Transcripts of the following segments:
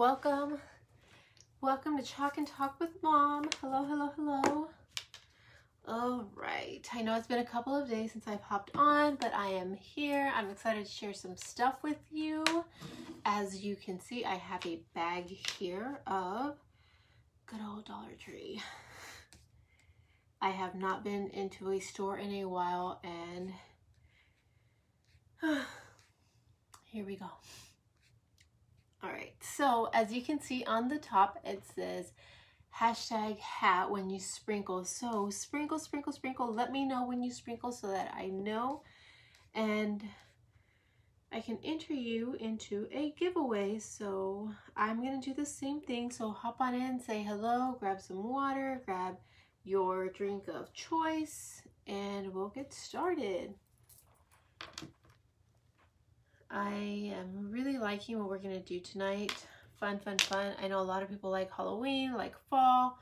welcome to Chalk and Talk with Mom. Hello. All right, I know it's been a couple of days since I've hopped on, but I am here. I'm excited to share some stuff with you. As you can see, I have a bag here of good old Dollar Tree. I have not been into a store in a while, and here we go. All right, so as you can see on the top, it says hashtag hat when you sprinkle. So sprinkle. Let me know when you sprinkle so that I know, and I can enter you into a giveaway. So I'm gonna do the same thing. So hop on in, say hello, grab some water, grab your drink of choice, and we'll get started. I am really liking what we're gonna do tonight. Fun. I know a lot of people like Halloween, like fall.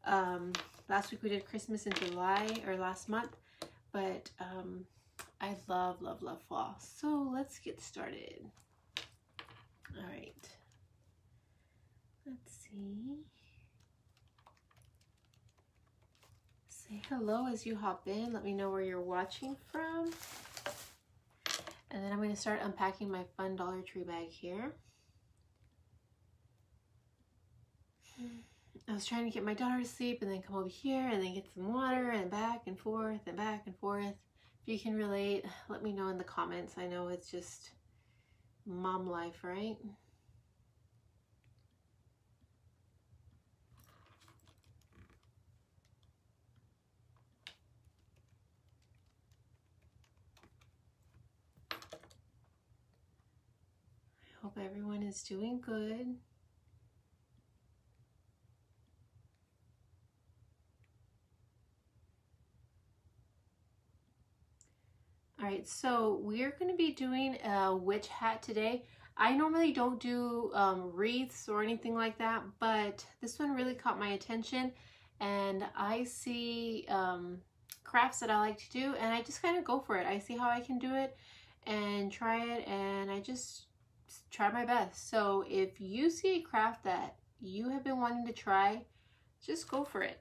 Last week we did Christmas in July, or last month, but I love fall. So let's get started. All right, let's see. Say hello as you hop in. Let me know where you're watching from. And then I'm going to start unpacking my fun Dollar Tree bag here. I was trying to get my daughter to sleep and then come over here and then get some water and back and forth and back and forth. If you can relate, let me know in the comments. I know it's just mom life, right? I hope everyone is doing good. All right, so we're going to be doing a witch hat today. I normally don't do wreaths or anything like that, but this one really caught my attention, and I see crafts that I like to do, and I just kind of go for it. I see how I can do it and try it, and I just try my best. So if you see a craft that you have been wanting to try, just go for it.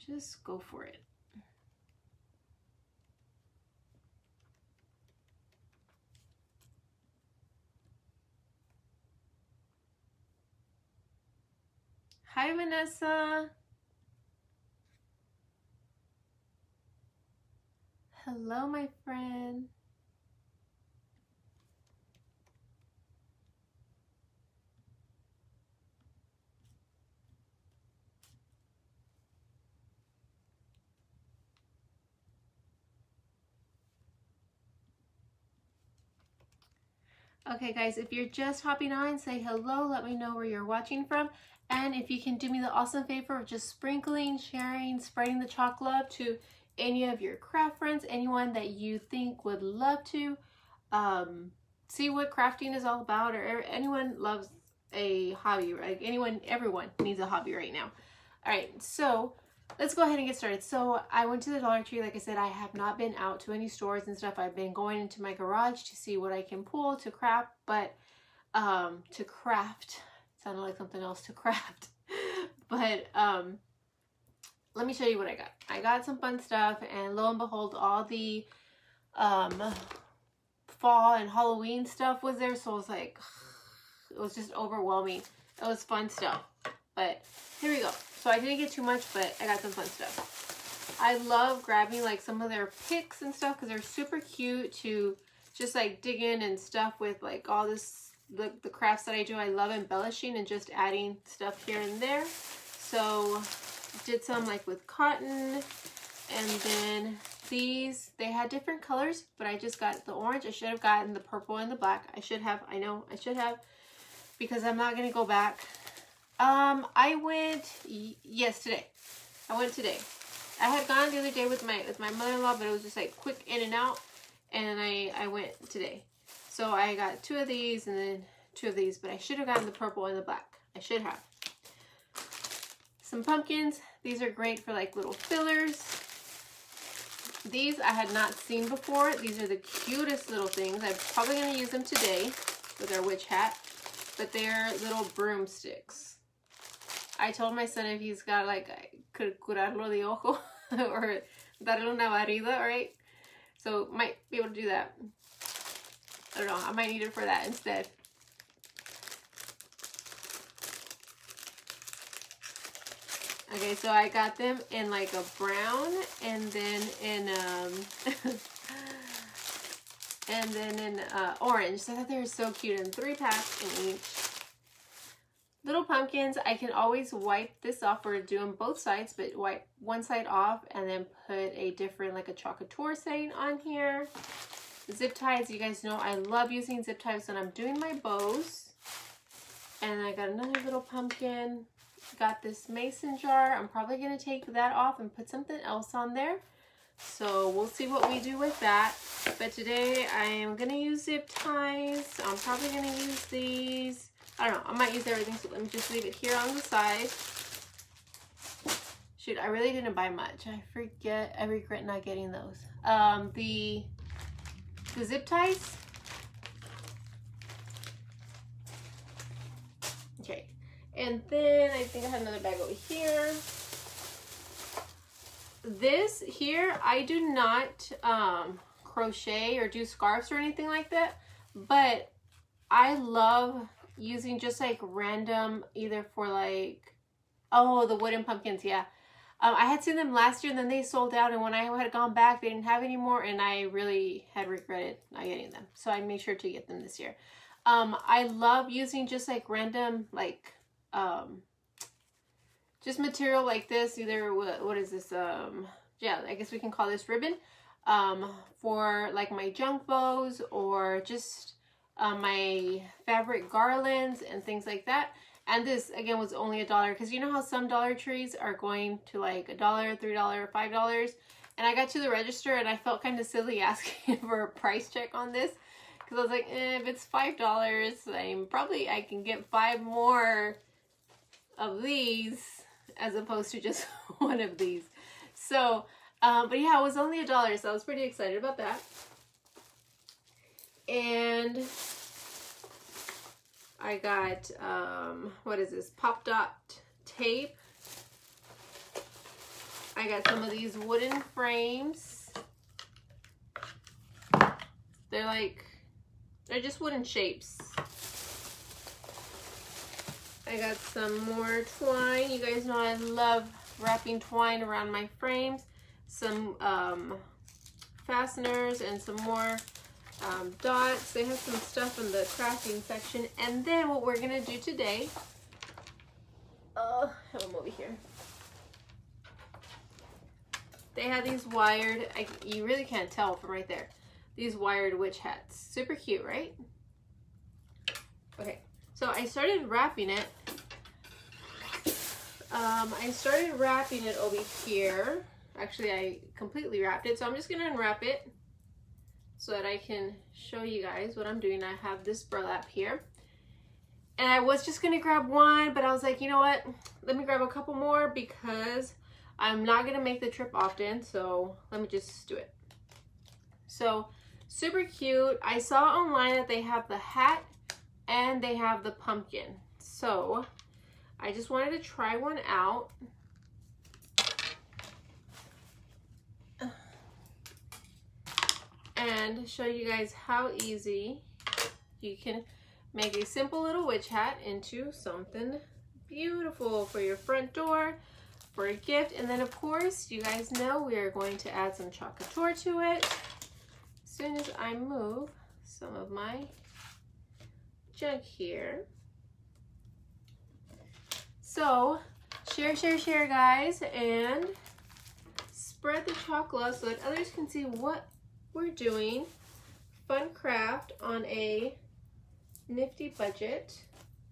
Just go for it. Hi, Vanessa. Hello, my friend. Okay, guys, if you're just hopping on, say hello. Let me know where you're watching from. And if you can do me the awesome favor of just sprinkling, sharing, spreading the chalk love to any of your craft friends, anyone that you think would love to see what crafting is all about, or anyone loves a hobby, right? Everyone needs a hobby right now. All right, so let's go ahead and get started. So I went to the Dollar Tree. Like I said, I have not been out to any stores and stuff. I've been going into my garage to see what I can pull to craft, but sounded like something else, to craft. But let me show you what I got. I got some fun stuff, and lo and behold, all the fall and Halloween stuff was there. So I was like, it was just overwhelming. It was fun stuff. But here we go. So I didn't get too much, but I got some fun stuff. I love grabbing like some of their picks and stuff because they're super cute to just like dig in and stuff with, like all this, the crafts that I do. I love embellishing and just adding stuff here and there. So did some like with cotton, and then these, they had different colors, but I just got the orange. I should have gotten the purple and the black. I know I should have, because I'm not going to go back. I went today. I went today. I had gone the other day with my mother-in-law, but it was just like quick in and out, and I went today. So I got 2 of these and then 2 of these, but I should have gotten the purple and the black. I should have. Some pumpkins. These are great for like little fillers. These I had not seen before. These are the cutest little things. I'm probably going to use them today. with our witch hat, but they're little broomsticks. I told my son if he's got like, could curarlo de ojo or darle una barrida, right? So might be able to do that. I don't know, I might need it for that instead. Okay, so I got them in like a brown and then in orange. So I thought they were so cute, and 3 packs in each. Little pumpkins, I can always wipe this off. We're doing both sides, but wipe one side off and then put a different, like a chocolate saying on here. Zip ties, you guys know I love using zip ties when I'm doing my bows. And I got another little pumpkin. Got this mason jar. I'm probably going to take that off and put something else on there. So we'll see what we do with that. But today I am going to use zip ties. I'm probably going to use these. I don't know. I might use everything. So let me just leave it here on the side. Shoot, I really didn't buy much. I regret not getting those. The zip ties. Okay. And then I think I have another bag over here. This here, I do not crochet or do scarves or anything like that, but I love using just like random, either for like, oh, the wooden pumpkins, yeah. I had seen them last year and then they sold out, and when I had gone back, they didn't have any more, and I really had regretted not getting them. So I made sure to get them this year. I love using just like random, like, just material like this, either what is this, yeah, I guess we can call this ribbon, for like my junk bows, or just my fabric garlands and things like that. And this again was only $1, because you know how some Dollar Trees are going to like $1, $3, $5, and I got to the register and I felt kind of silly asking for a price check on this, because I was like, if it's $5, I can get 5 more of these as opposed to just one of these. So but yeah, it was only $1, so I was pretty excited about that. And I got what is this, Pop Dot tape. I got some of these wooden frames. They're just wooden shapes. I got some more twine. You guys know I love wrapping twine around my frames. Some fasteners and some more dots. They have some stuff in the crafting section. And then what we're gonna do today, I have them over here. They have these wired, you really can't tell from right there, these wired witch hats. Super cute, right? Okay. So I started wrapping it. I started wrapping it over here. Actually, I completely wrapped it. So I'm just going to unwrap it so that I can show you guys what I'm doing. I have this burlap here. And I was just going to grab one, but I was like, you know what? Let me grab a couple more because I'm not going to make the trip often. So let me just do it. So super cute. I saw online that they have the hat and they have the pumpkin. So I just wanted to try one out. And show you guys how easy you can make a simple little witch hat into something beautiful for your front door, for a gift. And then of course, you guys know we are going to add some chocolate to it as soon as I move some of my junk here. So share guys, and spread the chocolate so that others can see what we're doing. Fun craft on a nifty budget.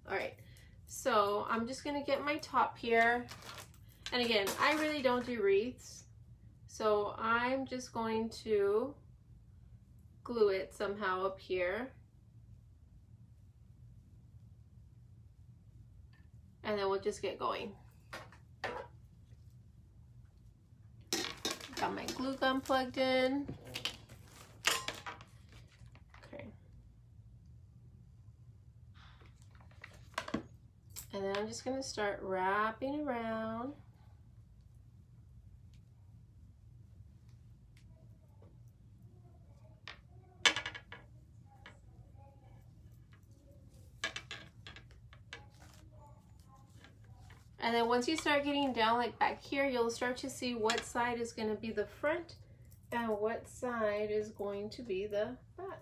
All right, so I'm just gonna get my top here, and again, I really don't do wreaths, so I'm just going to glue it somehow up here. And then we'll just get going. Got my glue gun plugged in. Okay. I'm just going to start wrapping around. And then once you start getting down like back here, you'll start to see what side is going to be the front and what side is going to be the back.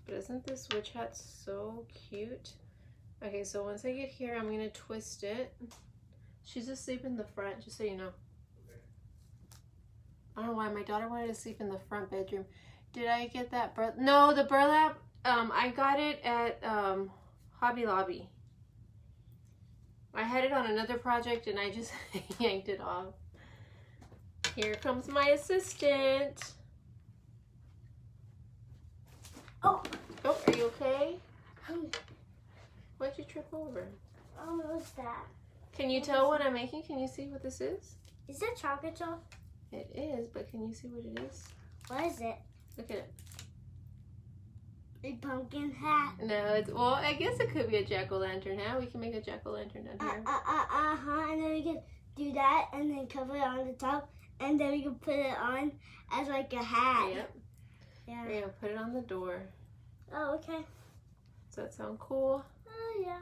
But isn't this witch hat so cute? Okay, so once I get here, I'm going to twist it. She's asleep in the front, just so you know. I don't know why my daughter wanted to sleep in the front bedroom. Did I get that burlap? No, the burlap, I got it at Hobby Lobby. I had it on another project and I just yanked it off. Here comes my assistant. Oh, are you okay? Why'd you trip over? Oh, what was that? Can you tell what I'm making? Can you see what this is? Is that chocolate chip? It is, but can you see what it is? What is it? Look at it. A pumpkin hat. No, it's, well, I guess it could be a jack-o'-lantern hat. We can make a jack-o'-lantern down here. And then we can do that and then cover it on the top and then we can put it on as like a hat. Yep. Yeah. We're gonna put it on the door. Oh, okay. Does that sound cool? Oh, yeah.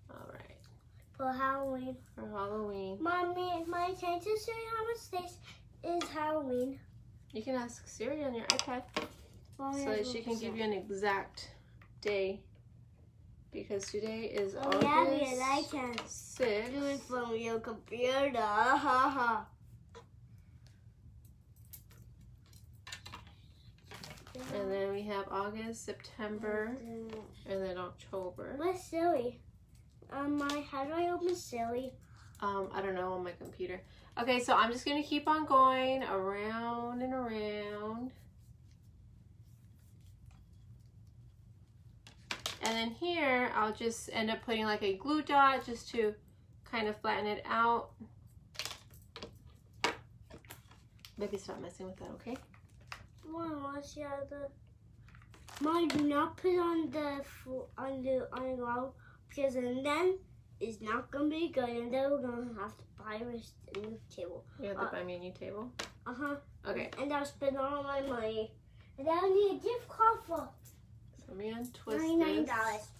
All right. For Halloween. For Halloween. Mommy, my attention to how much days is Halloween? You can ask Siri on your iPad Mommy, so that she can give you an exact day. Because today is Oh, yeah, because I August can 6th. do it from your computer. Ha ha. And then we have August, September, and then October. What's silly? How do I open silly? I don't know on my computer. Okay, so I'm just gonna keep on going around and around. And then here, I'll just end up putting like a glue dot just to kind of flatten it out. Maybe stop messing with that, okay? Mom, Mom, do not put on the wall because then it's not gonna be good, and then we're gonna have to buy a new table. You have to buy me a new table? Okay. And I'll spend all my money, and then I'll need a gift card for So I'm gonna twist $99. this.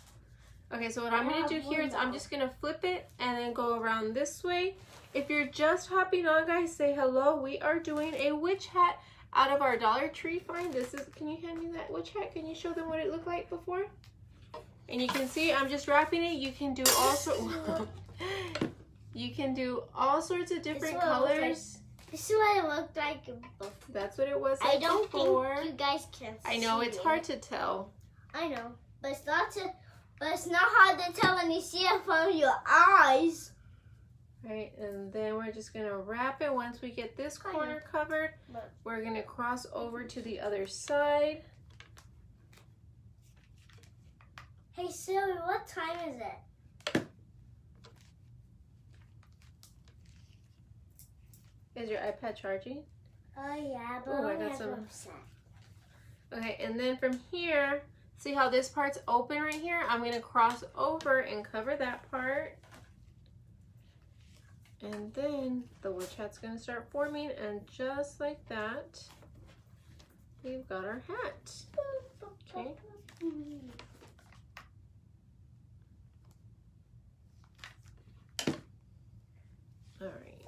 Okay, so what I'm gonna do here is I'm just gonna flip it and then go around this way. If you're just hopping on, guys, say hello. We are doing a witch hat out of our Dollar Tree find. This is, can you hand me that witch hat? Can you show them what it looked like before? And you can see I'm just wrapping it. You can do all you can do all sorts of different colors. This is what it looked like before. That's what it was I like don't before. think you guys can see I know it's it. hard to tell. I know, but it's not hard to tell when you see it from your eyes. Right, and then we're just gonna wrap it. Once we get this corner covered, we're gonna cross over to the other side. Hey Siri, what time is it? Is your iPad charging? Oh yeah, but Ooh, I only got at some. 1%. Okay, and then from here, see how this part's open right here? I'm gonna cross over and cover that part. And then the witch hat's gonna start forming, and just like that, we've got our hat. Okay. All right.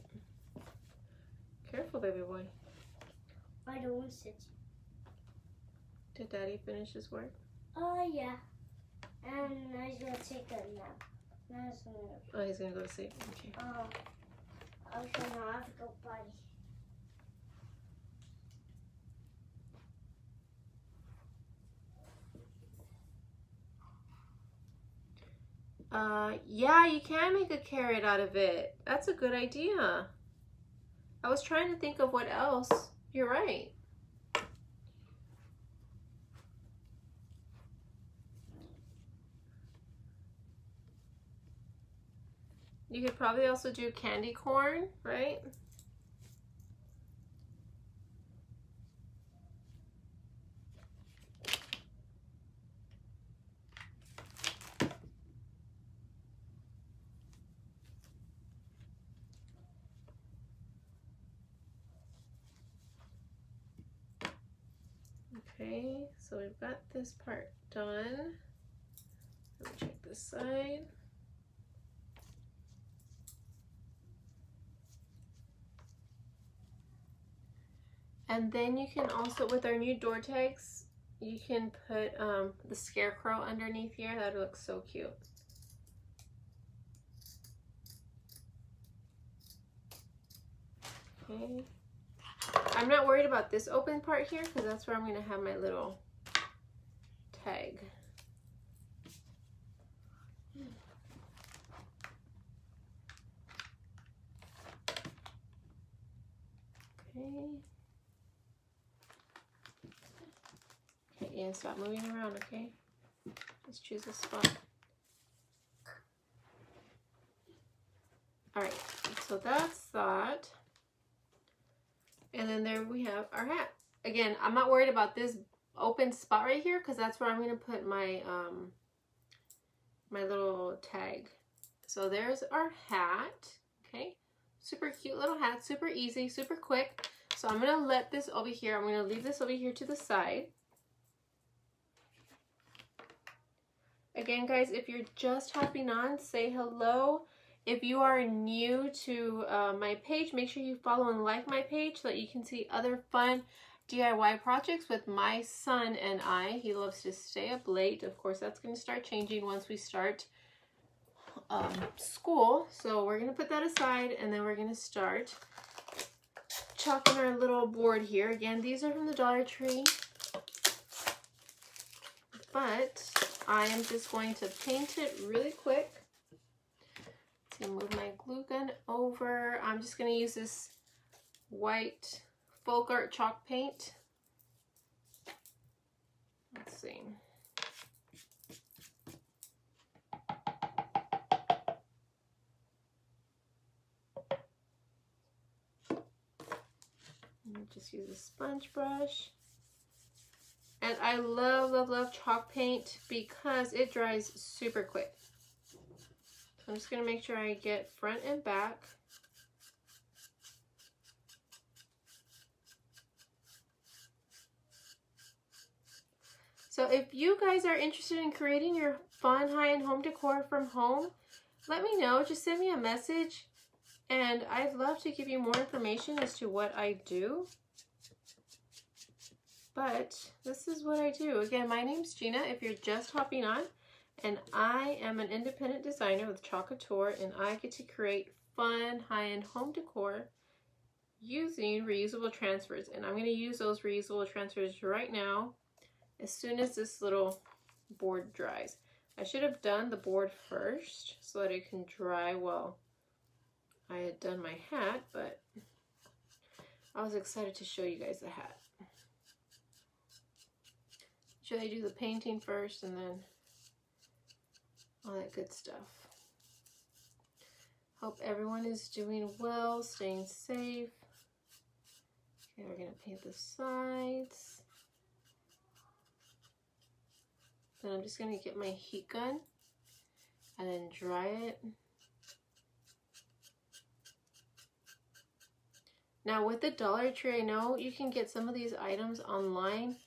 Careful, baby boy. I don't want to sit. Did Daddy finish his work? Oh yeah. And now he's gonna take a nap. Now he's gonna go. Oh, he's gonna go to sleep. Okay. Okay, now I have to go potty. Yeah, you can make a carrot out of it. That's a good idea. I was trying to think of what else. You're right. You could probably also do candy corn, right? Okay, so we've got this part done. Let me check this side. And then you can also, with our new door tags, you can put the scarecrow underneath here. That looks so cute. Okay. I'm not worried about this open part here because that's where I'm going to have my little tag. Okay. Okay, Ian, stop moving around, okay? Just choose a spot. Alright, so that's that. And then there we have our hat. Again, I'm not worried about this open spot right here because that's where I'm going to put my my little tag. So there's our hat. Okay, super cute little hat, super easy, super quick. So I'm going to let this over here. I'm going to leave this over here to the side. Again, guys, if you're just hopping on, say hello. If you are new to my page, make sure you follow and like my page so that you can see other fun DIY projects with my son and I. He loves to stay up late. Of course, that's going to start changing once we start school. So we're going to put that aside and then we're going to start chalking our little board here. Again, these are from the Dollar Tree. But I am just going to paint it really quick. I'm going to move my glue gun over. I'm just going to use this white folk art chalk paint. Let's see. Just use a sponge brush. And I love, love, love chalk paint because it dries super quick. I'm just going to make sure I get front and back. So if you guys are interested in creating your fun high-end home decor from home, let me know. Just send me a message and I'd love to give you more information as to what I do. But this is what I do. Again, my name's Gina if you're just hopping on. And I am an independent designer with Chalk Couture, and I get to create fun, high-end home decor using reusable transfers. And I'm going to use those reusable transfers right now as soon as this little board dries. I should have done the board first so that it can dry while I had done my hat, but I was excited to show you guys the hat. Should I do the painting first and then all that good stuff? Hope everyone is doing well, staying safe. Okay, we're going to paint the sides. Then I'm just going to get my heat gun and then dry it. Now with the Dollar Tree, I know you can get some of these items online.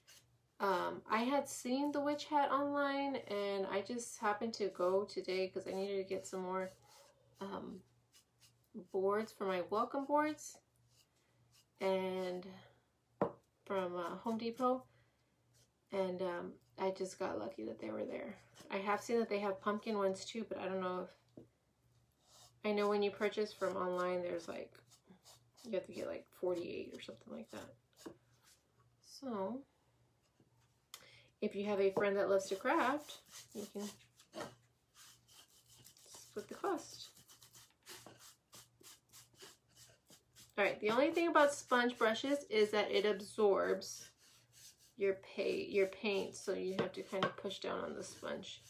I had seen the witch hat online and I just happened to go today because I needed to get some more boards for my welcome boards and from Home Depot, and I just got lucky that they were there. I have seen that they have pumpkin ones too, but I don't know if, I know when you purchase from online there's like, you have to get like 48 or something like that. So if you have a friend that loves to craft, you can split the cost. Alright, the only thing about sponge brushes is that it absorbs your paint, so you have to kind of push down on the sponge.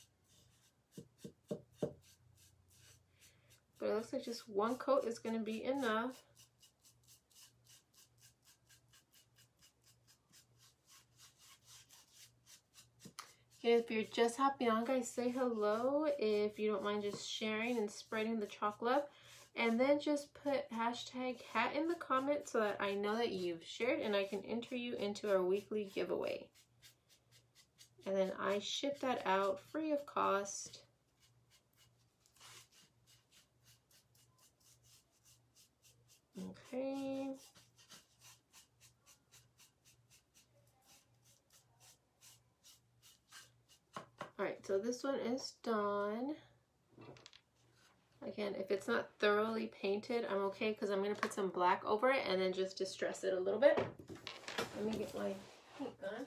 But it looks like just one coat is going to be enough. Okay, if you're just hopping on, guys, say hello if you don't mind just sharing and spreading the chocolate. And then just put hashtag hat in the comments so that I know that you've shared and I can enter you into our weekly giveaway. And then I ship that out free of cost. Okay. Alright, so this one is done. Again, if it's not thoroughly painted, I'm okay because I'm going to put some black over it and then just distress it a little bit. Let me get my paint gun.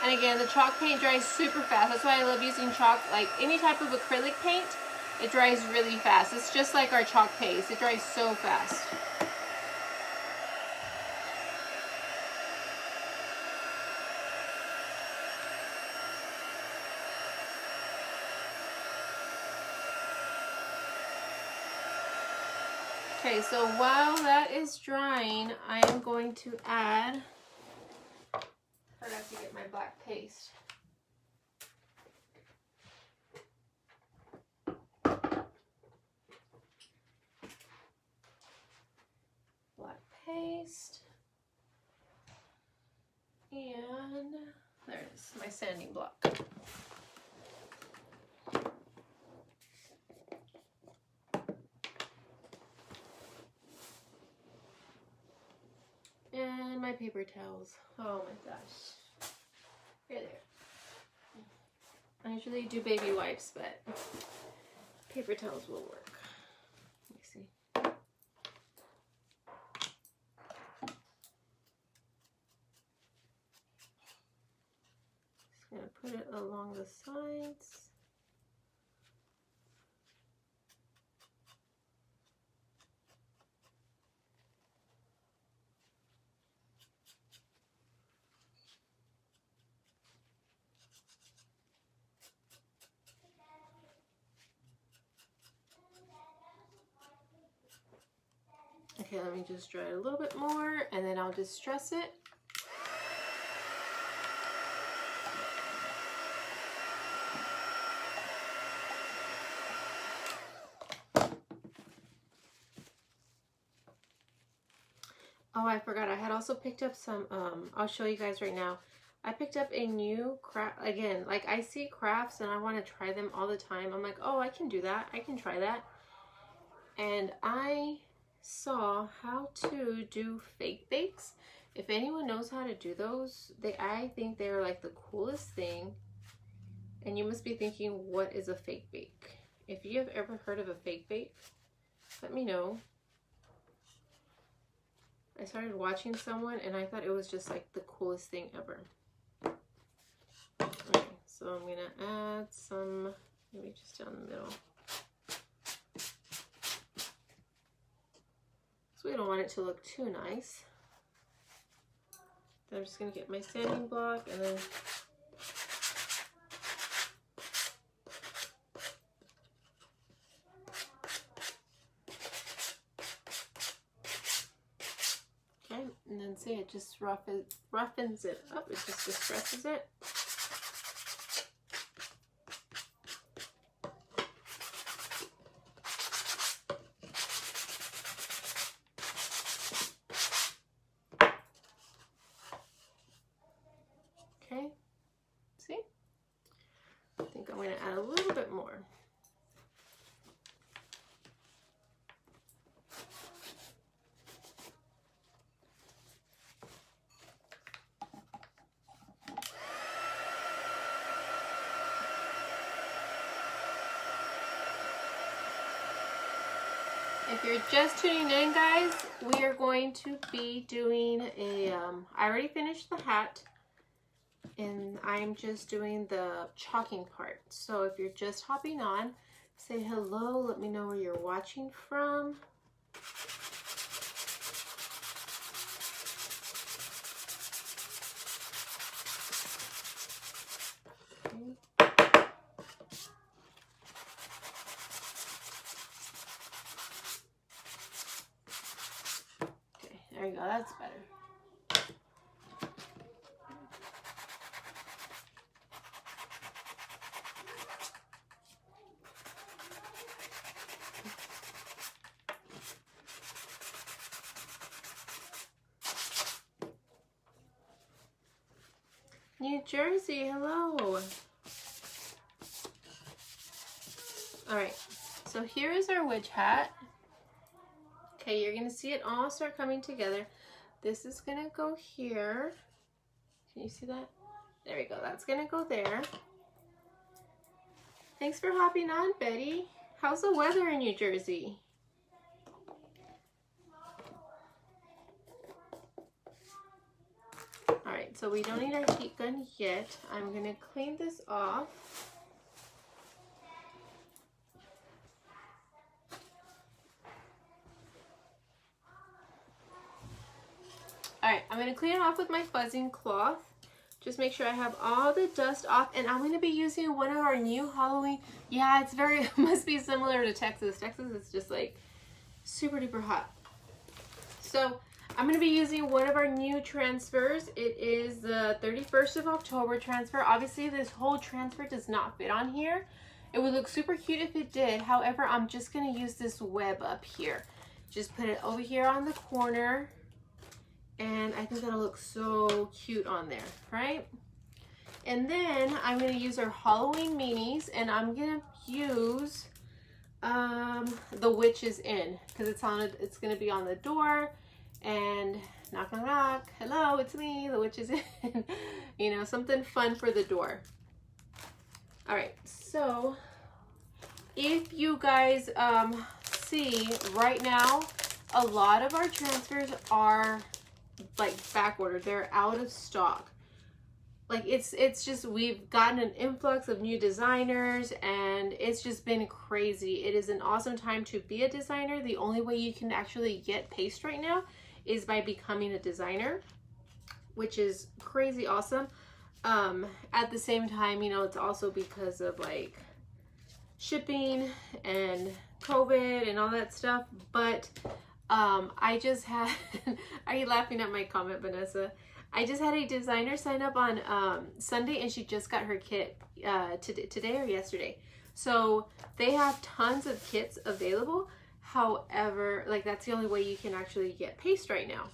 And again, the chalk paint dries super fast. That's why I love using chalk. Like any type of acrylic paint, it dries really fast. It's just like our chalk paste. It dries so fast. Okay, so while that is drying, I am going to add, forgot to get my black paste. Black paste. And there it is, my sanding block. And my paper towels. Oh my gosh. Here they are. I usually do baby wipes, but paper towels will work. Let me see. Just gonna put it along the sides. Okay, let me just dry it a little bit more and then I'll distress it. Oh, I forgot. I had also picked up some, I'll show you guys right now. I picked up a new craft, again, like I see crafts and I want to try them all the time. I'm like, oh, I can do that. I can try that. And I saw how to do fake bakes. If anyone knows how to do those, I think they're like the coolest thing. And you must be thinking, what is a fake bake? If you have ever heard of a fake bake, let me know. I started watching someone and I thought it was just like the coolest thing ever. Okay, so I'm gonna add some, maybe just down the middle. So we don't want it to look too nice. Then I'm just gonna get my sanding block and then and then see, it just roughens it up. It just distresses it. Okay, see? I think I'm going to add a little bit more. If you're just tuning in, guys, we are going to be doing a, I already finished the hat, and I'm just doing the chalking part. So if you're just hopping on, say hello, let me know where you're watching from. Okay, there you go, that's better. New Jersey, hello. All right, so here is our witch hat. Okay, you're gonna see it all start coming together. This is gonna go here. Can you see that? There we go, that's gonna go there. Thanks for hopping on, Betty. How's the weather in New Jersey? All right, so we don't need our heat gun yet. I'm gonna clean this off. All right, I'm gonna clean it off with my fuzzing cloth. Just make sure I have all the dust off, and I'm gonna be using one of our new Halloween. Yeah, it's very, must be similar to Texas. Texas is just like super duper hot. So I'm gonna be using one of our new transfers. It is the 31st of October transfer. Obviously this whole transfer does not fit on here. It would look super cute if it did. However, I'm just gonna use this web up here. Just put it over here on the corner. And I think that'll look so cute on there, right? And then I'm gonna use our Halloween minis, and I'm gonna use the Witches Inn, because it's gonna be on the door, and knock knock knock, hello, it's me, the Witches Inn. You know, something fun for the door. All right, so if you guys see right now, a lot of our transfers are like back ordered. They're out of stock. Like it's just, we've gotten an influx of new designers, and it's just been crazy. It is an awesome time to be a designer. The only way you can actually get paste right now is by becoming a designer, which is crazy awesome. At the same time, you know, it's also because of like shipping and COVID and all that stuff. But I just had, are you laughing at my comment, Vanessa? I just had a designer sign up on Sunday, and she just got her kit today or yesterday. So they have tons of kits available. However, like that's the only way you can actually get paste right now.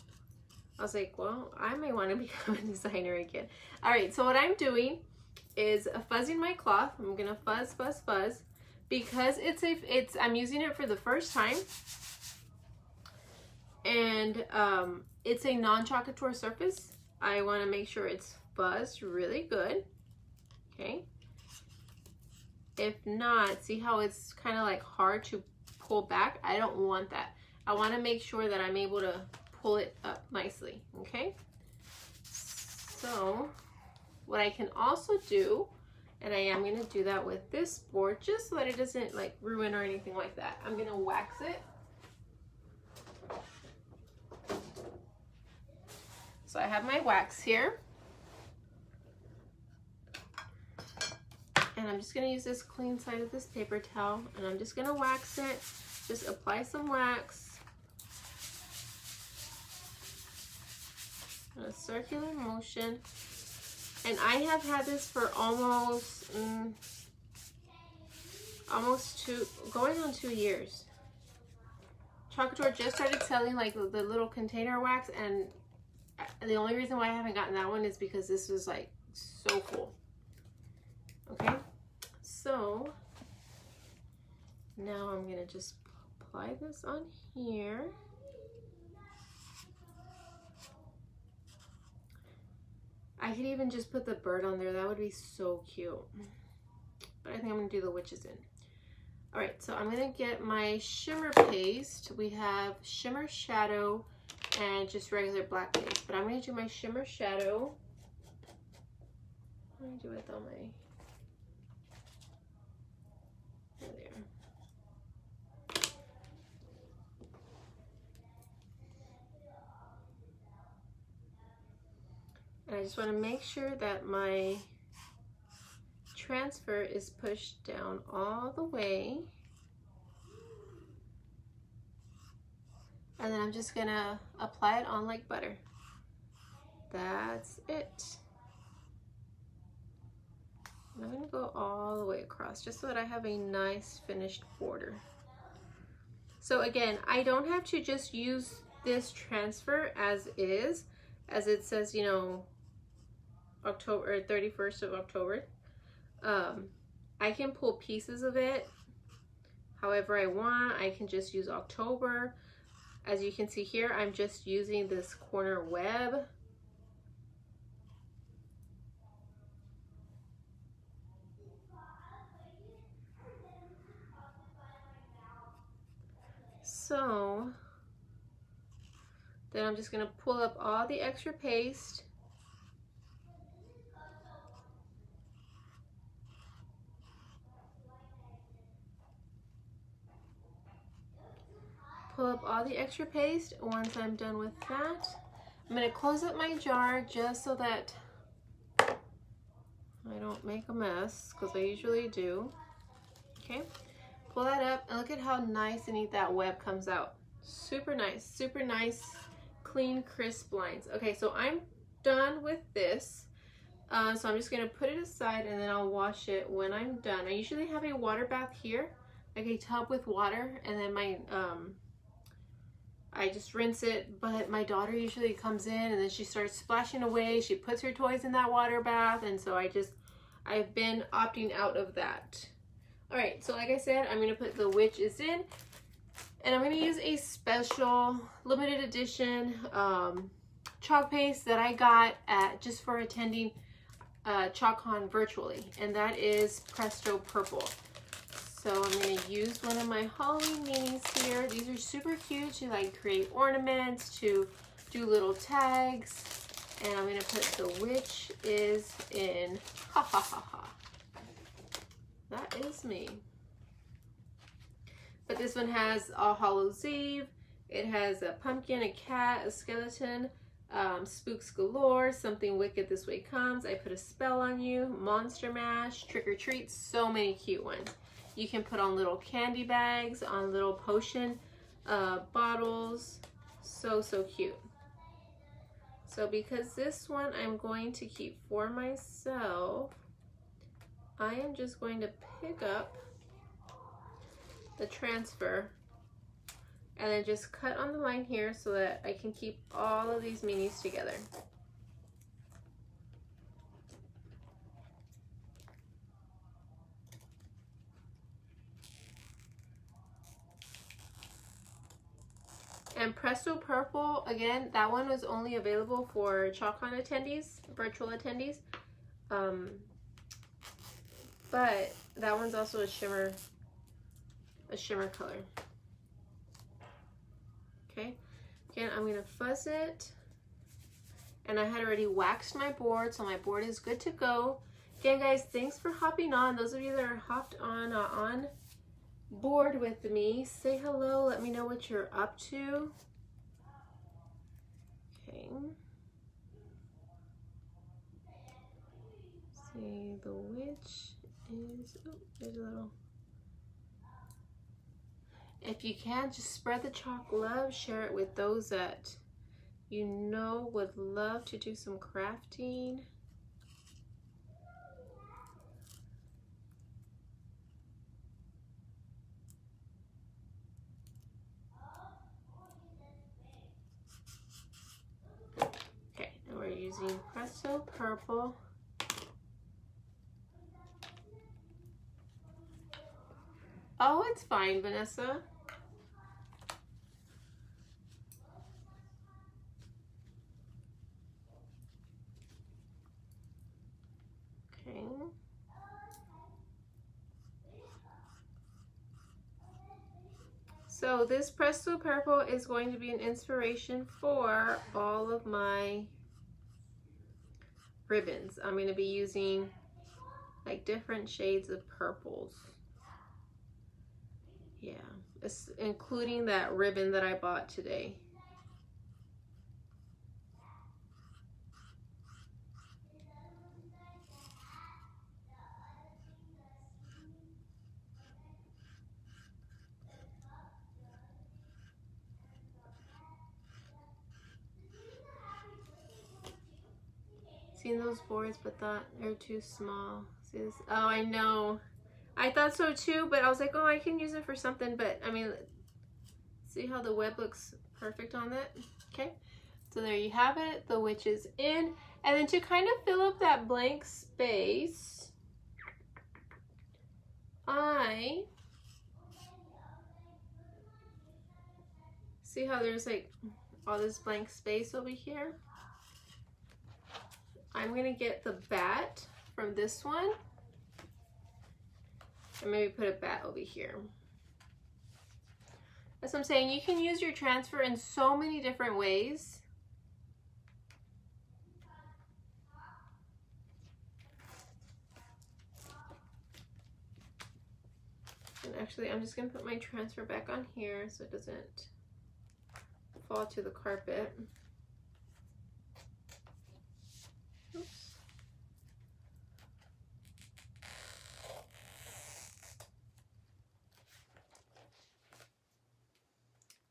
I was like, well, I may want to become a designer again. All right, so what I'm doing is fuzzing my cloth. I'm gonna fuzz, fuzz, fuzz, because I'm using it for the first time. And it's a non-Chalk Couture surface. I want to make sure it's fuzzed really good. Okay. If not, see how it's kind of like hard to pull back? I don't want that. I want to make sure that I'm able to pull it up nicely. Okay. So what I can also do, and I am going to do that with this board just so that it doesn't like ruin or anything like that. I'm going to wax it. So I have my wax here, and I'm just gonna use this clean side of this paper towel, and I'm just gonna wax it. Just apply some wax in a circular motion. And I have had this for almost going on 2 years. Chalk Couture just started selling like the little container wax, and the only reason why I haven't gotten that one is because this was like so cool. Okay, so now I'm gonna just apply this on here. I could even just put the bird on there. That would be so cute. But I think I'm gonna do the Witches Inn. All right, so I'm gonna get my shimmer paste. We have shimmer shadow and just regular black paste, but I'm gonna do my shimmer shadow. Let me do it on my, there. And I just wanna make sure that my transfer is pushed down all the way. And then I'm just gonna apply it on like butter. That's it. And I'm gonna go all the way across just so that I have a nice finished border. So again, I don't have to just use this transfer as is, as it says, you know, October or 31st of October. I can pull pieces of it however I want. I can just use October. As you can see here, I'm just using this corner web. So then I'm just gonna pull up all the extra paste. Pull up all the extra paste. Once I'm done with that, I'm gonna close up my jar just so that I don't make a mess, because I usually do. Okay, pull that up and look at how nice and neat that web comes out. Super nice, clean, crisp lines. Okay, so I'm done with this. So I'm just gonna put it aside and then I'll wash it when I'm done. I usually have a water bath here, like a tub with water, and then my I just rinse it, but my daughter usually comes in and then she starts splashing away. She puts her toys in that water bath, and so I've been opting out of that. All right, so like I said, I'm gonna put the witches in, and I'm gonna use a special limited edition chalk paste that I got at just for attending ChalkCon virtually, and that is Presto Purple. So I'm going to use one of my Halloween minis here. These are super cute to like create ornaments, to do little tags. And I'm going to put the witch is in. Ha ha ha ha. That is me. But this one has All Hallows Eve. It has a pumpkin, a cat, a skeleton, spooks galore, something wicked this way comes, I put a spell on you, monster mash, trick or treat, so many cute ones. You can put on little candy bags, on little potion bottles. So cute. So because this one I'm going to keep for myself, I am just going to pick up the transfer and then just cut on the line here so that I can keep all of these minis together. And Presto Purple, again, that one was only available for ChalkCon attendees, virtual attendees. But that one's also a shimmer color. Okay, again, I'm gonna fuzz it. And I had already waxed my board, so my board is good to go. Again, guys, thanks for hopping on. Those of you that are hopped on board with me, say hello, let me know what you're up to. Okay. See, the witch is, oh, there's a little. If you can, just spread the chalk love, share it with those that you know would love to do some crafting. Okay, and we're using Presto Purple. Oh, it's fine, Vanessa. Okay. So this Presto Purple is going to be an inspiration for all of my ribbons. I'm going to be using like different shades of purples. Yeah, it's including that ribbon that I bought today. Seen those boards but thought they're too small. See this? Oh, I know. I thought so too, but I was like, oh, I can use it for something. But I mean, see how the web looks perfect on that? Okay, so there you have it. The witch is in. And then to kind of fill up that blank space, I see how there's like all this blank space over here. I'm gonna get the bat from this one and maybe put a bat over here. That's what I'm saying. You can use your transfer in so many different ways. And actually, I'm just gonna put my transfer back on here so it doesn't fall to the carpet. Oops.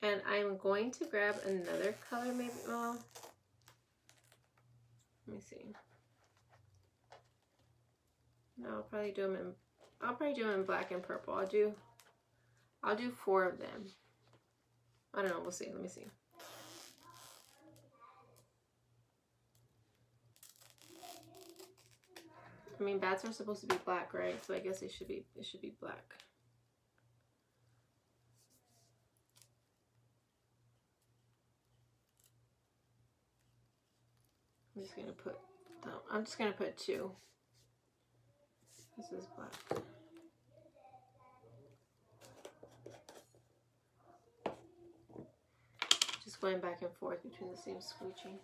And I'm going to grab another color, maybe. Well, let me see. No, I'll probably do them in black and purple. I'll do 4 of them. I don't know. We'll see. Let me see. I mean, bats are supposed to be black, right? So I guess it should be black. I'm just gonna put 2. This is black. Just going back and forth between the same squeegee.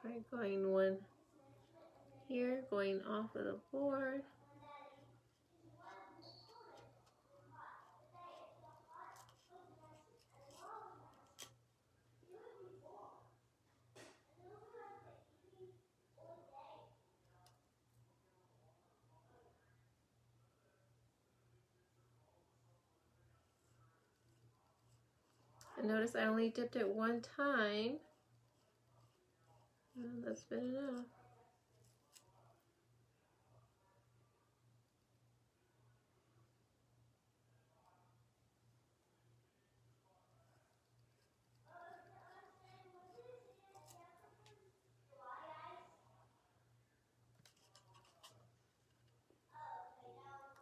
Right, going one here, going off of the board. And notice I only dipped it 1 time. And that's been enough.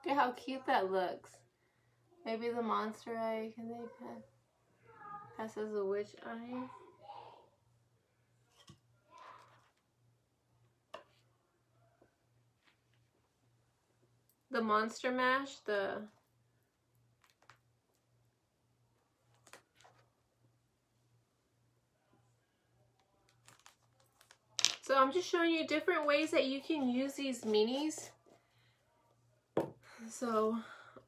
Look at how cute that looks. Maybe the monster eye, can they pass as a witch eye? The monster mash, So I'm just showing you different ways that you can use these minis. So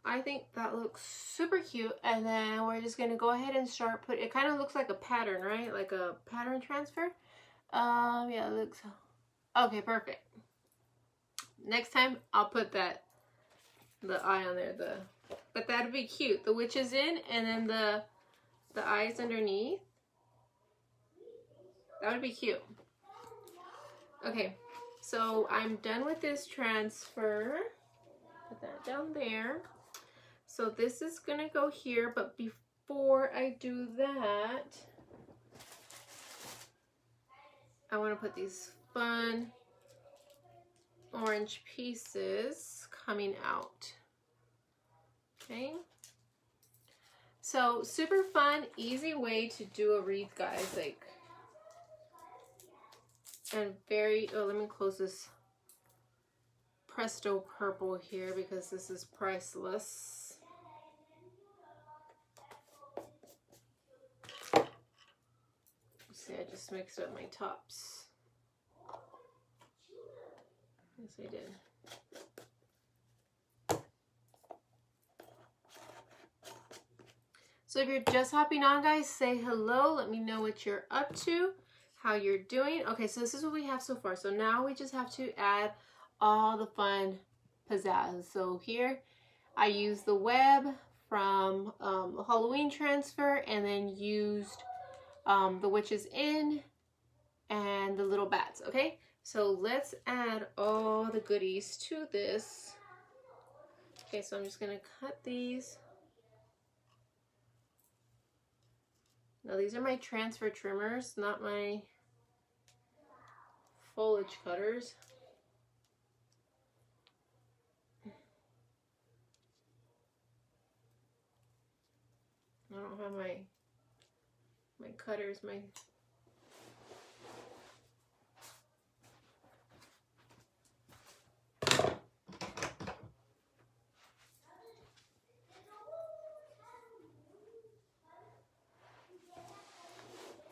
I think that looks super cute. And then we're just gonna go ahead and start it kind of looks like a pattern, right? Like a pattern transfer. Yeah, it looks, okay, perfect. Next time I'll put the eye on there, but that'd be cute. The witch is in, and then the eyes underneath. That would be cute. Okay, so I'm done with this transfer. Put that down there. So this is gonna go here, but before I do that, I want to put these fun orange pieces coming out. Okay. So super fun, easy way to do a wreath, guys. Like, and very, oh, let me close this Presto purple here because this is priceless. See, I just mixed up my tops. Yes, I did. So if you're just hopping on, guys, say hello. Let me know what you're up to, how you're doing. Okay, so this is what we have so far. So now we just have to add all the fun pizzazz. So here I used the web from Halloween Transfer, and then used the Witch's Inn and the little bats. Okay, so let's add all the goodies to this. Okay, so I'm just gonna cut these. Now these are my transfer trimmers, not my foliage cutters. I don't have my cutters,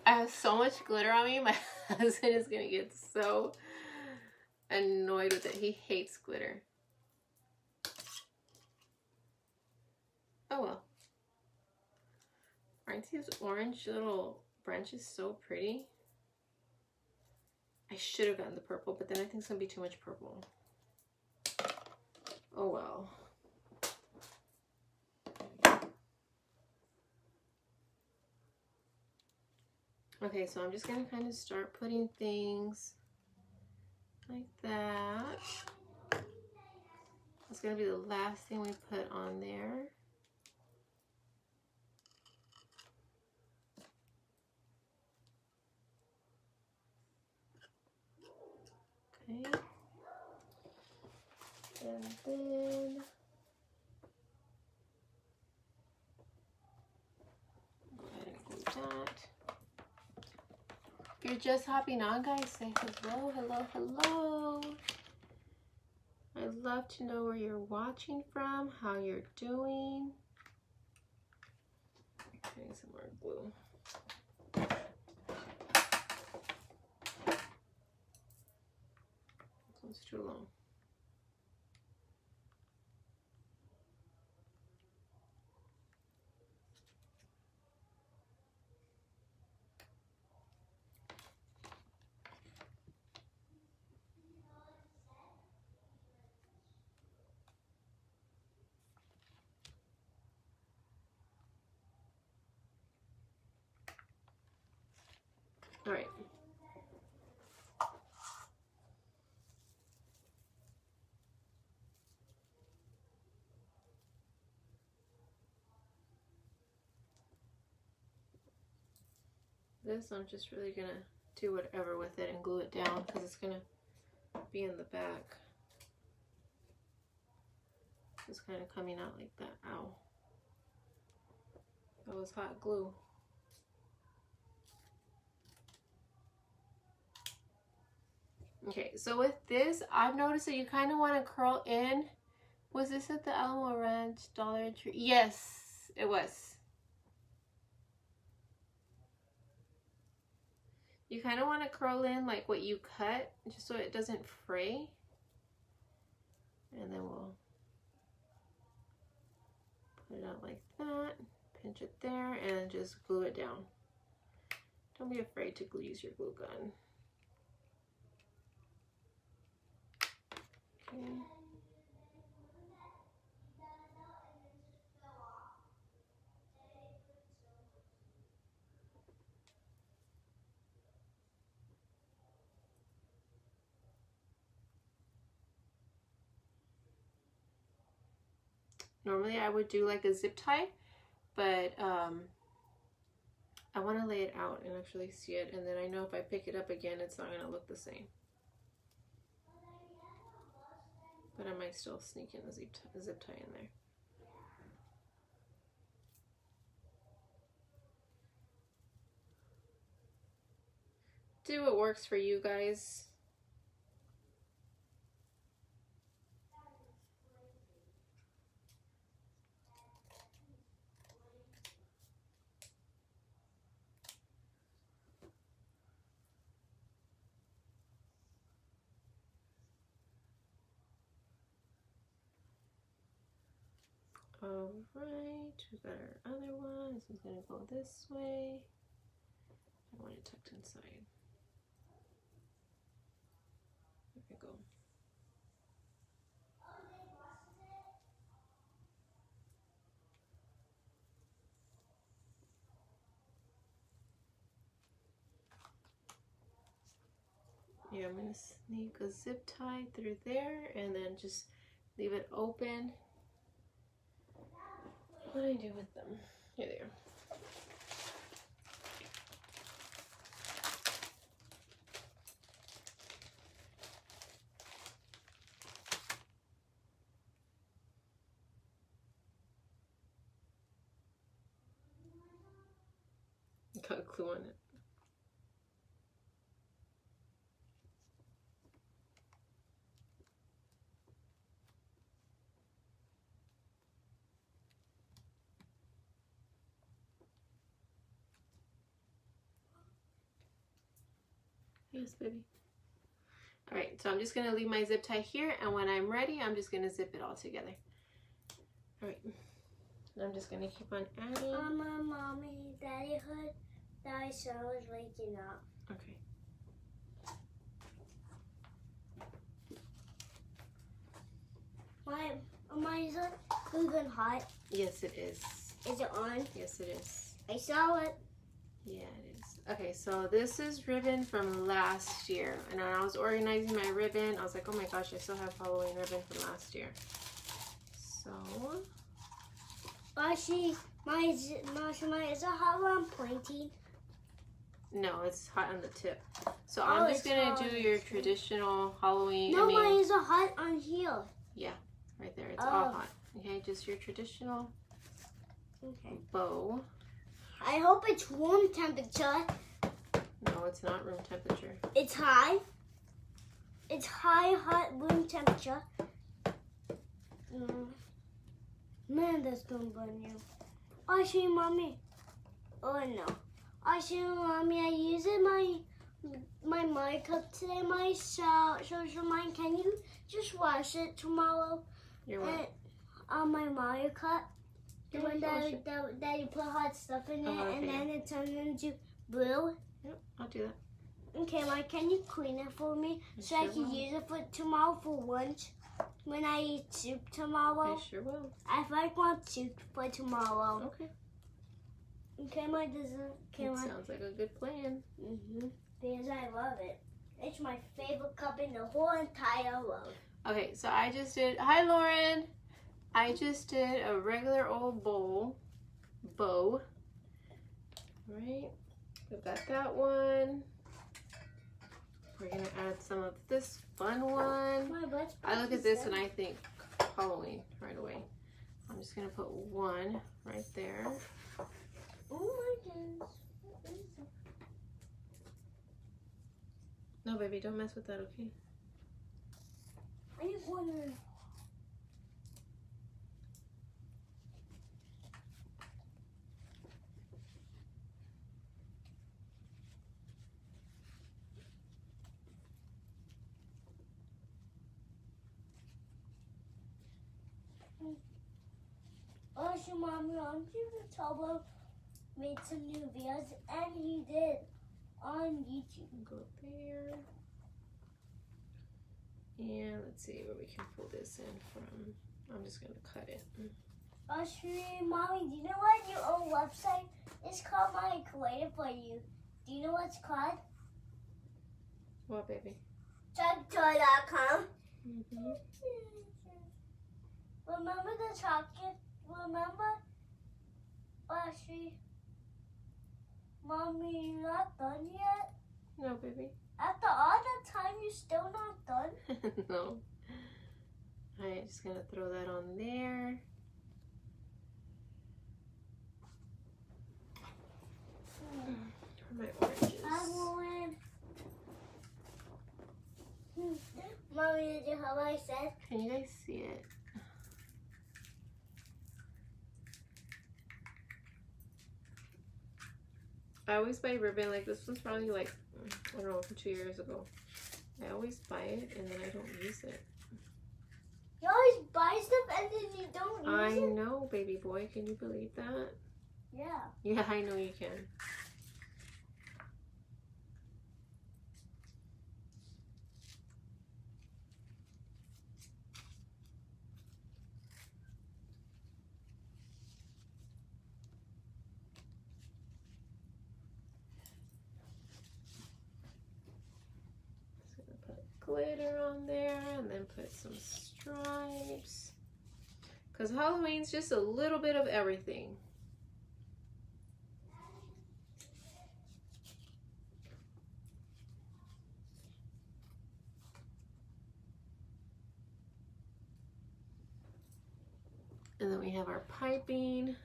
I have so much glitter on me, my husband is gonna get so annoyed with it. He hates glitter. Oh well. Aren't these orange little branches so pretty? I should have gotten the purple, but then I think it's gonna be too much purple. Oh well. Okay, so I'm just gonna kind of start putting things like that. That's gonna be the last thing we put on there. Okay. And then go ahead and glue that. If you're just hopping on, guys, say hello, hello, hello. I'd love to know where you're watching from, how you're doing. Getting some more glue. This one's too long. All right. This I'm just really gonna do whatever with it and glue it down because it's gonna be in the back. Just kind of coming out like that. Ow. That was hot glue. Okay, so with this, I've noticed that you kind of want to curl in. Was this at the Alamo Ranch Dollar Tree? Yes, it was. You kind of want to curl in like what you cut, just so it doesn't fray. And then we'll put it out like that, pinch it there, and just glue it down. Don't be afraid to use your glue gun. Okay. Normally I would do like a zip tie, but I want to lay it out and actually see it, and then I know if I pick it up again, it's not going to look the same. But I might still sneak in a zip tie in there. Do what works for you guys. Alright, we got our other one. This one's going to go this way. I want it tucked inside. There we go. Yeah, I'm going to sneak a zip tie through there and then just leave it open. What do I do with them? Here they are. Got a clue on it. Yes, baby. All right, so I'm just gonna leave my zip tie here, and when I'm ready, I'm just gonna zip it all together. All right, I'm just gonna keep on adding. Mommy, Daddy heard that son was waking up. Okay. Is it moving hot? Yes, it is. Is it on? Yes, it is. I saw it. Yeah, it is. Okay, so this is ribbon from last year. And when I was organizing my ribbon, I was like, oh my gosh, I still have Halloween ribbon from last year. So. Is it hot when I'm pointing? No, it's hot on the tip. So I'm just going to do your traditional Halloween. No, mine is hot on here. Yeah, right there. It's all hot. Okay, just your traditional bow. I hope it's room temperature. No, it's not room temperature. It's high. It's hot room temperature. Man, that's gonna burn you. I see, Mommy. Oh no. I see, Mommy. I used my makeup today. My social mine. Can you just wash it tomorrow? You're what? My Mario Kart. The one that you put hot stuff in it, and then it turns into blue. Yep, I'll do that. Okay, Mike, can you clean it for me so I can use it for tomorrow for lunch when I eat soup tomorrow? I sure will. I want soup for tomorrow. Okay. Okay, Mike, Sounds like a good plan. Because I love it. It's my favorite cup in the whole entire world. Okay, so I just did. Hi, Lauren. I just did a regular old bow. Right, we've got that one. We're gonna add some of this fun one. I look at this and I think Halloween right away. I'm just gonna put one right there. Oh my goodness. No, baby, don't mess with that, okay? I just wanna. Also, Mommy, on Tobo made some new videos, and he did on YouTube. Go there. And let's see where we can pull this in from. I'm just gonna cut it. Mommy, do you know what your own website is called? Mommy created for you. Do you know what it's called? What, baby? Jugtoy.com. Remember the chocolate? Remember? Actually, Mommy, you're not done yet? No, baby. After all that time, you're still not done? No. Alright, just gonna throw that on there. Where are my oranges? I want. Mommy, did you hear what I said? Can you guys see it? I always buy ribbon, like this one's probably like, I don't know, from 2 years ago. I always buy it and then I don't use it. You always buy stuff and then you don't use it? I know, baby boy. Can you believe that? Yeah. Yeah, I know you can. Glitter on there and then put some stripes, because Halloween's just a little bit of everything. And then we have our piping.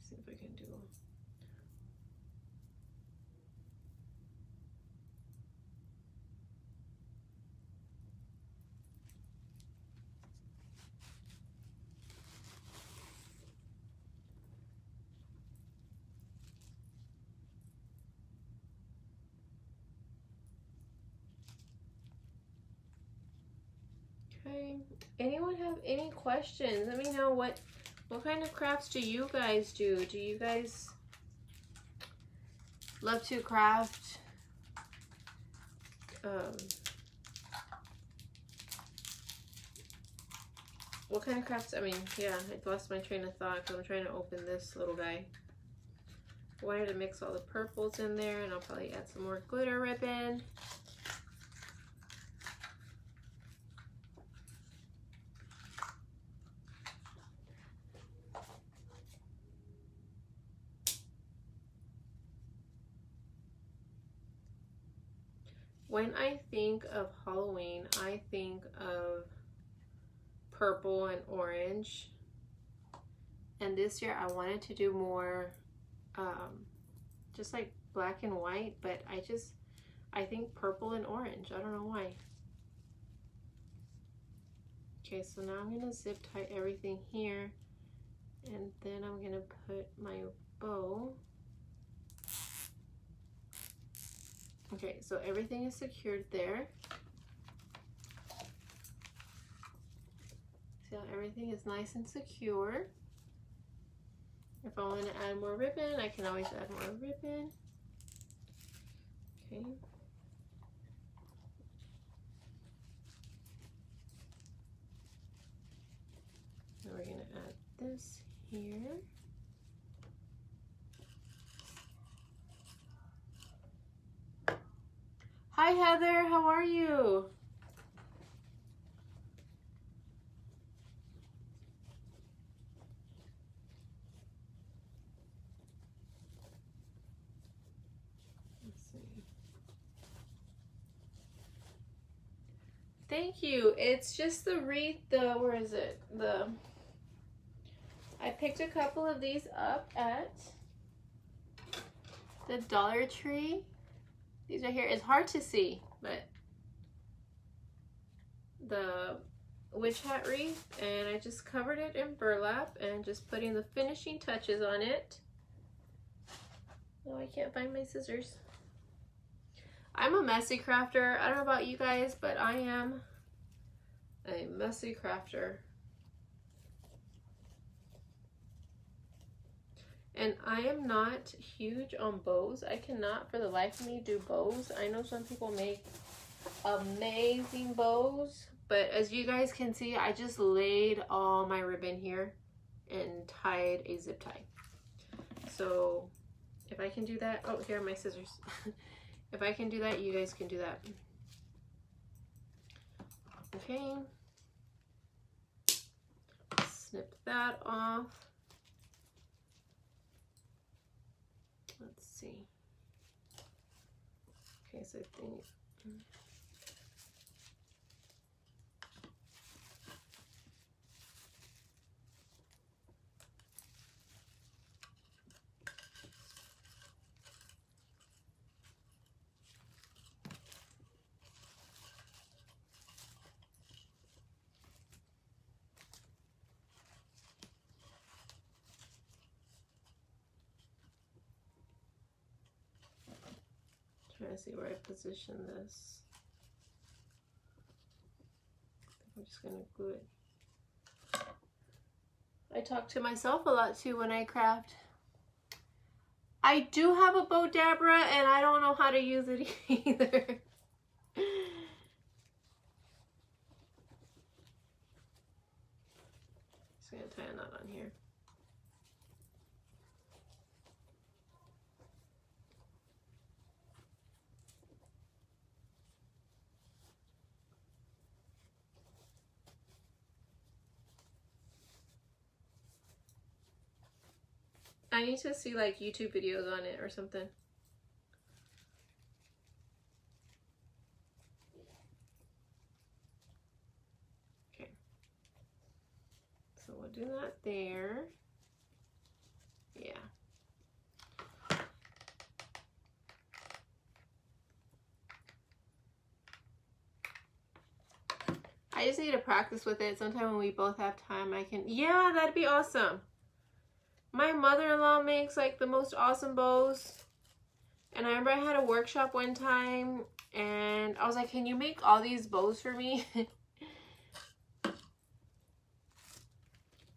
See if I can do. Okay. Anyone have any questions? Let me know what kind of crafts do you guys do? Do you guys love to craft? What kind of crafts? I mean, yeah, I lost my train of thought because I'm trying to open this little guy. I wanted to mix all the purples in there, and I'll probably add some more glitter ribbon. When I think of Halloween, I think of purple and orange. And this year I wanted to do more just like black and white, but I think purple and orange. I don't know why. Okay, so now I'm gonna zip tie everything here, and then I'm gonna put my bow. Okay, so everything is secured there. See how everything is nice and secure. If I want to add more ribbon, I can always add more ribbon. Okay. Now we're going to add this here. Hi Heather, how are you? Let's see. Thank you. It's just the wreath, where is it? I picked a couple of these up at the Dollar Tree. These are here. It's hard to see, but the witch hat wreath, and I just covered it in burlap and just putting the finishing touches on it. Oh, I can't find my scissors. I'm a messy crafter. I don't know about you guys, but I am a messy crafter. And I am not huge on bows. I cannot for the life of me do bows. I know some people make amazing bows, but as you guys can see, I just laid all my ribbon here and tied a zip tie. So if I can do that, oh, here are my scissors. If I can do that, you guys can do that. Okay. Snip that off. Let's see. Okay, so I think trying to see where I position this. I'm just gonna glue it. I talk to myself a lot too when I craft. I do have a bow dabra and I don't know how to use it either. Just gonna tie a knot on here. I need to see like YouTube videos on it or something. Okay. So we'll do that there. Yeah. I just need to practice with it. Sometime when we both have time, I can, yeah, that'd be awesome. My mother-in-law makes like the most awesome bows. And I remember I had a workshop one time and I was like, can you make all these bows for me?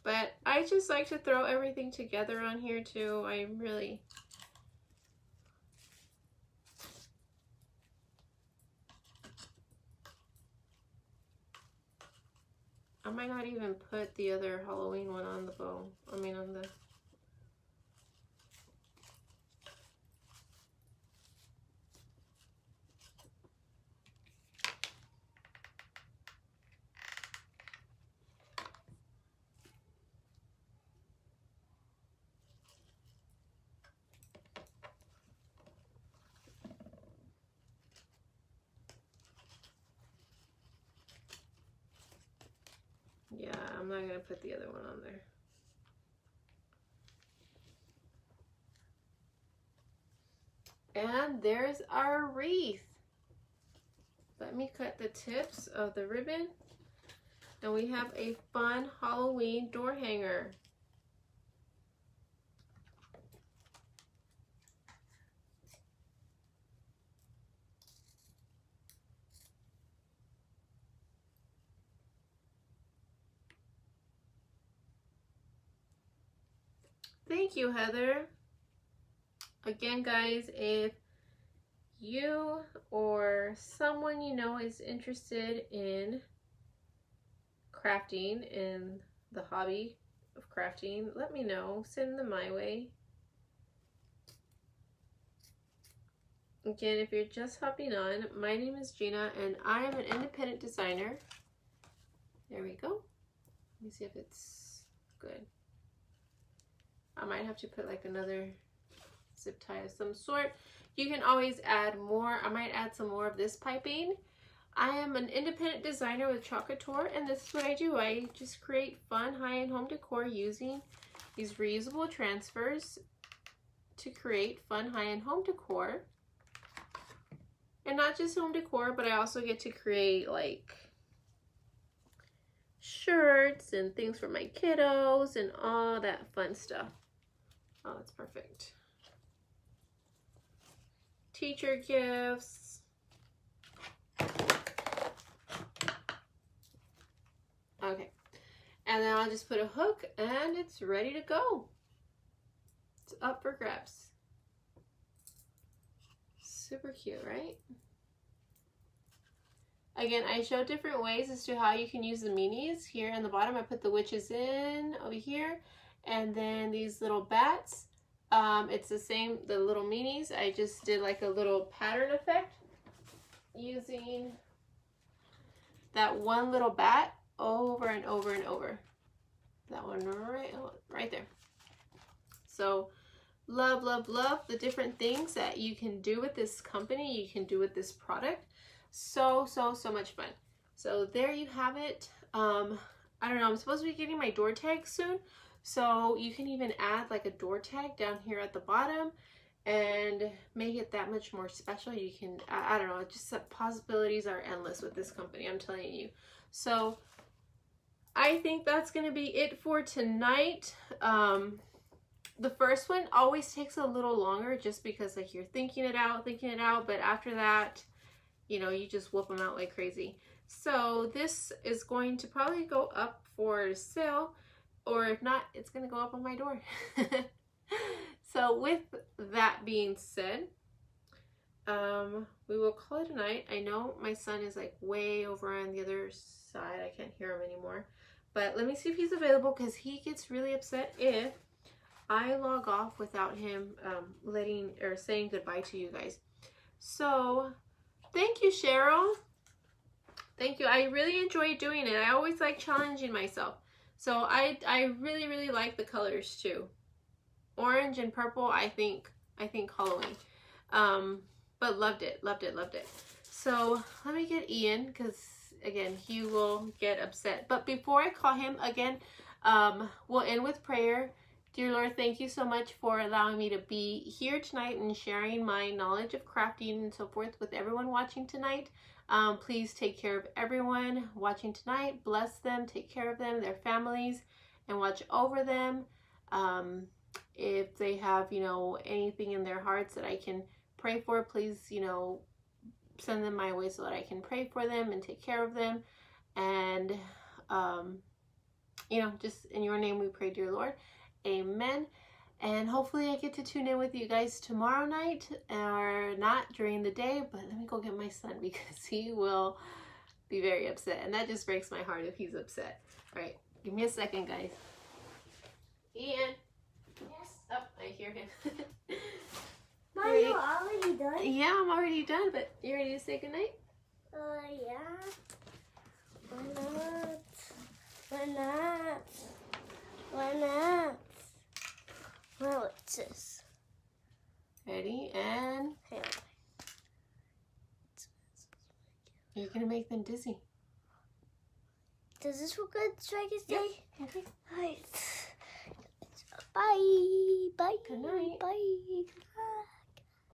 But I just like to throw everything together on here too. I might not even put the other Halloween one on the bow. I mean on the... Yeah, I'm not gonna put the other one on there. And there's our wreath. Let me cut the tips of the ribbon. And we have a fun Halloween door hanger. Thank you, Heather. Again, guys, if you or someone you know is interested in crafting, in the hobby of crafting, let me know. Send them my way. Again, if you're just hopping on, my name is Gina and I am an independent designer. There we go. Let me see if it's good. I might have to put like another zip tie of some sort. You can always add more. I might add some more of this piping. I am an independent designer with Chalk Couture, and this is what I do. I just create fun high-end home decor using these reusable transfers to create fun high-end home decor. And not just home decor, but I also get to create like shirts and things for my kiddos and all that fun stuff. Oh, that's perfect. Teacher gifts. Okay. And then I'll just put a hook and it's ready to go. It's up for grabs. Super cute, right? Again, I show different ways as to how you can use the minis. Here on the bottom, I put the witches in over here. And then these little bats. It's the same, the little minis. I just did like a little pattern effect using that one little bat over and over and over. That one right there. So love, love, love the different things that you can do with this company, you can do with this product. So much fun. So there you have it. I don't know, I'm supposed to be getting my door tag soon. So you can even add like a door tag down here at the bottom and make it that much more special. You can, I don't know, just the possibilities are endless with this company, I'm telling you. So I think that's going to be it for tonight. The first one always takes a little longer just because like you're thinking it out, but after that, you know, you just whoop them out like crazy. So this is going to probably go up for sale, or if not, it's going to go up on my door. So with that being said, we will call it a night. I know my son is like way over on the other side. I can't hear him anymore. But let me see if he's available, because he gets really upset if I log off without him saying goodbye to you guys. So thank you, Cheryl. Thank you. I really enjoy doing it. I always like challenging myself. So I really, really like the colors too. Orange and purple, I think Halloween. But loved it. So let me get Ian, because again, he will get upset. But before I call him again, we'll end with prayer. Dear Lord, thank you so much for allowing me to be here tonight and sharing my knowledge of crafting and so forth with everyone watching tonight. Please take care of everyone watching tonight. Bless them, take care of them, their families, and watch over them. If they have, you know, anything in their hearts that I can pray for, please, you know, send them my way so that I can pray for them and take care of them. And, you know, just in your name we pray, dear Lord. Amen. And hopefully I get to tune in with you guys tomorrow night, or not during the day, but let me go get my son, because he will be very upset. And that just breaks my heart if he's upset. All right, give me a second, guys. Ian. Yes? Oh, I hear him. Mom, you're already done? Yeah, I'm already done, but you ready to say goodnight? Yeah. Why not? Why not? Why not? Well, what's this? Ready, and Hang on. you're gonna make them dizzy. Does this look good, Strikers Day? Yep. Okay. Alright. Bye. Bye. Good night. Bye. Good night.